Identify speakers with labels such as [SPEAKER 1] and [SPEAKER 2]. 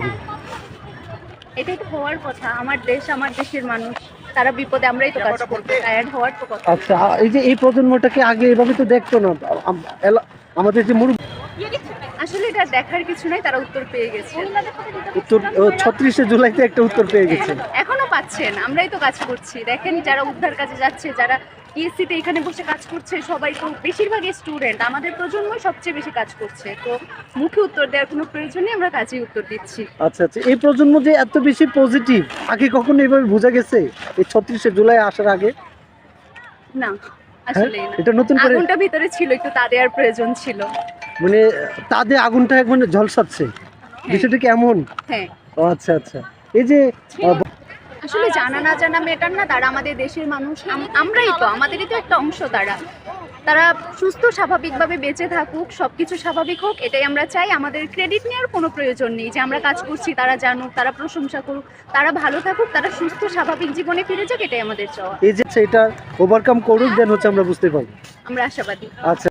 [SPEAKER 1] লাগে?
[SPEAKER 2] এটাই তো হওয়ার কথা, আমার দেশ আমার দেশের মানুষ, তারা বিপদে আমরাই তো কাজ করতে, টায়ার্ড হওয়ার তো কথা।
[SPEAKER 1] আচ্ছা, এই যে এই প্রজন্মটাকে আগে এভাবে তো দেখতো না। আমাদের যে মুরব্বী
[SPEAKER 2] আসলে এটা দেখার কিছু নাই, তারা উত্তর পেয়ে গেছে।
[SPEAKER 1] উত্তর 36শে জুলাইতে একটা উত্তর পেয়ে গেছে।
[SPEAKER 2] এখনো পাচ্ছেন, আমরাই তো কাজ করছি। দেখেন যারা উদ্ধার কাজে যাচ্ছে, যারা পিএসসিতে এখানে বসে কাজ করছে, সবাই তো বেশিরভাগই স্টুডেন্ট, আমাদের প্রজন্মই সবচেয়ে বেশি কাজ করছে। তো মুখে উত্তর দেওয়ার কোনো প্রয়োজন নেই, আমরা কাজেই উত্তর দিচ্ছি।
[SPEAKER 1] আচ্ছা আচ্ছা, এই প্রজন্ম যে এত বেশি পজিটিভ, আগে কখনো এইভাবে বোঝা গেছে এই 36শে জুলাই আসার আগে?
[SPEAKER 2] না, আসলে না।
[SPEAKER 1] এটা নতুন করে
[SPEAKER 2] আগুনটা ভিতরে ছিল, একটু তা দেওয়ার প্রয়োজন ছিল।
[SPEAKER 1] মানে তাদের আগুনটা একবার ঝলসাচ্ছে, বিষয়টা কি এমন?
[SPEAKER 2] হ্যাঁ,
[SPEAKER 1] ও আচ্ছা আচ্ছা। এই যে
[SPEAKER 2] আসলে জানা না জানা মেটার না, তারা আমাদের দেশের মানুষ, আমরাই তো, আমাদেরই তো একটা অংশ। তারা সুস্থ স্বাভাবিকভাবে বেঁচে থাকুক, সবকিছু স্বাভাবিক হোক, এটাই আমরা চাই। আমাদের ক্রেডিট নেওয়ার কোনো প্রয়োজন নেই, যে আমরা কাজ করছি তারা জানুক, তারা প্রশংসা করুক, তারা ভালো থাকুক, তারা সুস্থ স্বাভাবিক জীবনে ফিরে যাক, এটাই আমাদের চাওয়া।
[SPEAKER 1] এই যে এটা ওভারকাম করুক, দেন হচ্ছে আমরা বুঝতে পারবো।
[SPEAKER 2] আমরা আশাবাদী।
[SPEAKER 1] আচ্ছা।